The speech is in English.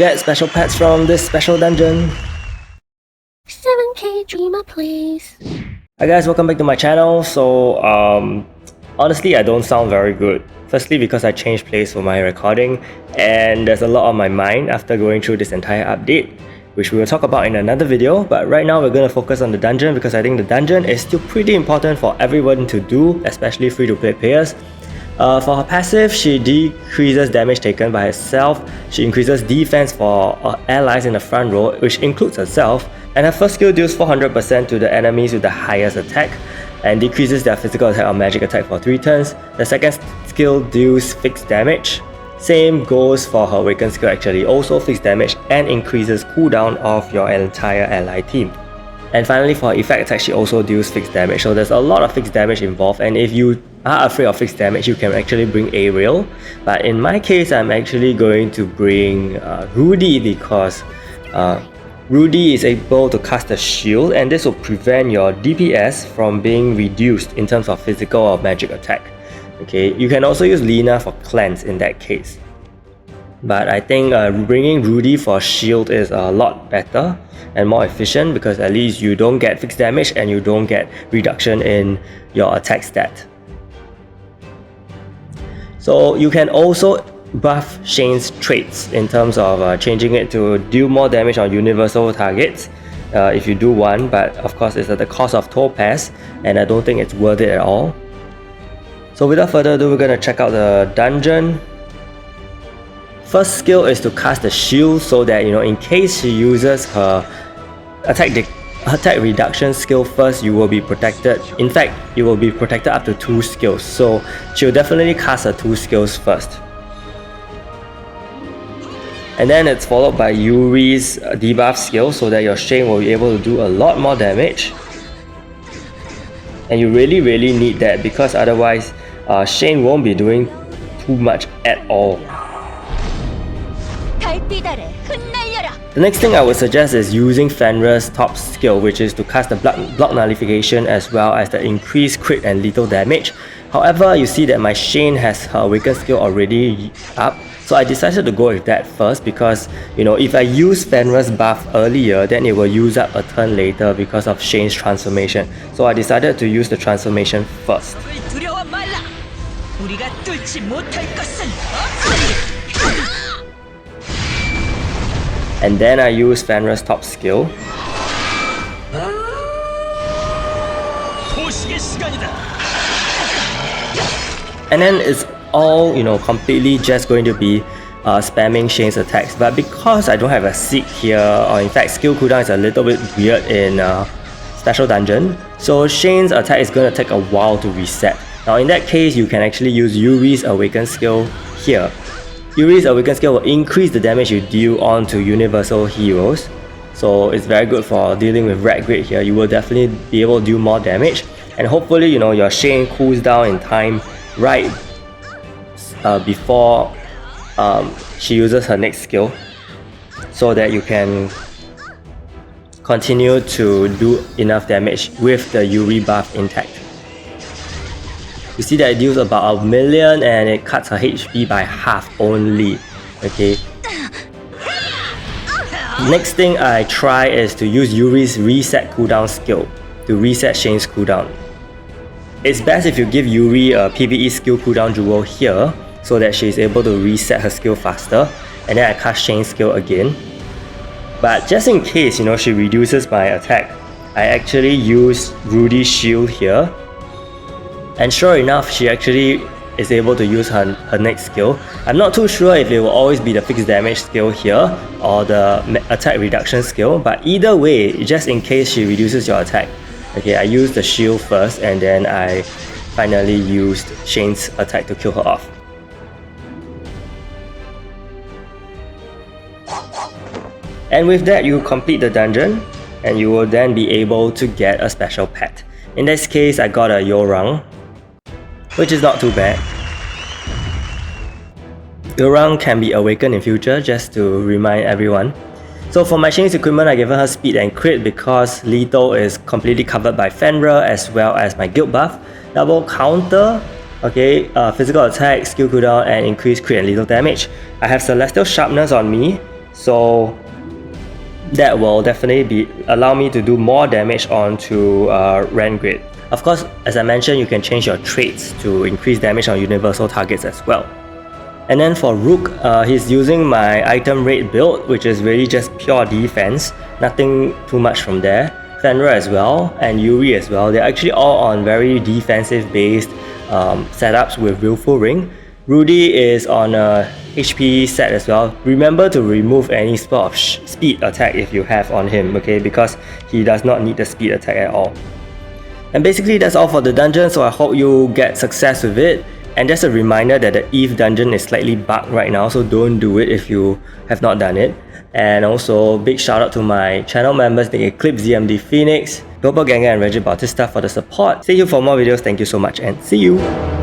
get special pets from this special dungeon. 7k dreamer please. Hi guys, welcome back to my channel. So honestly I don't sound very good. Firstly because I changed place for my recording and there's a lot on my mind after going through this entire update, which we will talk about in another video. But right now we're going to focus on the dungeon because I think the dungeon is still pretty important for everyone to do, especially free-to-play players. For her passive, she decreases damage taken by herself, she increases defense for allies in the front row, which includes herself, and her first skill deals 400% to the enemies with the highest attack and decreases their physical attack or magic attack for 3 turns. The second skill deals fixed damage. Same goes for her awakened skill actually, also fixed damage and increases cooldown of your entire ally team. And finally for her effect attack, she also deals fixed damage, so there's a lot of fixed damage involved, and if you are afraid of fixed damage, you can actually bring Ariel. But in my case, I'm actually going to bring Rudy because Rudy is able to cast a shield, and this will prevent your DPS from being reduced in terms of physical or magic attack. Okay, you can also use Lina for cleanse in that case. But I think bringing Rudy for shield is a lot better and more efficient because at least you don't get fixed damage and you don't get reduction in your attack stat. So you can also buff Shane's traits in terms of changing it to deal more damage on universal targets if you do one, but of course it's at the cost of Topaz and I don't think it's worth it at all. So without further ado, we're going to check out the dungeon. First skill is to cast the shield so that, you know, in case she uses her attack reduction skill first, you will be protected. In fact, you will be protected up to 2 skills, so she'll definitely cast her 2 skills first. And then it's followed by Yuri's debuff skill so that your Shane will be able to do a lot more damage. And you really need that because otherwise Shane won't be doing too much at all. The next thing I would suggest is using Fenrir's top skill, which is to cast the block nullification as well as the increased crit and lethal damage. However, you see that my Shane has her awakened skill already up, so I decided to go with that first because, you know, if I use Fenrir's buff earlier, then it will use up a turn later because of Shane's transformation. So I decided to use the transformation first. And then I use Fenrir's top skill. And then it's all, you know, completely just going to be spamming Shane's attacks. But because I don't have a seek here, or in fact skill cooldown is a little bit weird in special dungeon, so Shane's attack is going to take a while to reset. Now in that case, you can actually use Yuri's awakened skill here. Yuri's awakened skill will increase the damage you deal onto universal heroes, so it's very good for dealing with Randgrid here. You will definitely be able to do more damage, and hopefully, you know, your Shane cools down in time right before she uses her next skill, so that you can continue to do enough damage with the Yuri buff intact. You see that it deals about 1 million and it cuts her HP by half only. Okay. Next thing I try is to use Yuri's reset cooldown skill to reset Shane's cooldown. It's best if you give Yuri a PvE skill cooldown jewel here so that she's able to reset her skill faster, and then I cast Shane's skill again. But just in case, you know, she reduces my attack, I actually use Rudy's shield here. And sure enough, she actually is able to use her next skill. I'm not too sure if it will always be the fixed damage skill here or the attack reduction skill, but either way, just in case she reduces your attack. Okay, I used the shield first and then I finally used Shane's attack to kill her off. And with that, you complete the dungeon and you will then be able to get a special pet. In this case, I got a Yorang, which is not too bad. Yorang can be awakened in future, just to remind everyone. So for my Shane's equipment, I given her speed and crit because lethal is completely covered by Fenrir as well as my guild buff. Double counter, okay, physical attack, skill cooldown and increased crit and lethal damage. I have Celestial Sharpness on me So that will definitely allow me to do more damage onto Randgrid. Of course, as I mentioned, you can change your traits to increase damage on universal targets as well. And then for Rook, he's using my item rate build, which is really just pure defense, nothing too much from there. Fenrir as well, and Yuri as well, they're actually all on very defensive based setups with Willful Ring. Rudy is on a HP set as well. Remember to remove any sort of speed attack if you have on him, okay, because he does not need the speed attack at all. And basically that's all for the dungeon, so I hope you get success with it. And just a reminder that the Eve dungeon is slightly bugged right now, so don't do it if you have not done it. And also, big shout out to my channel members, the Eclipse ZMD Phoenix, Doppelganger and Reggie Bautista for the support. Stay tuned for more videos, thank you so much and see you!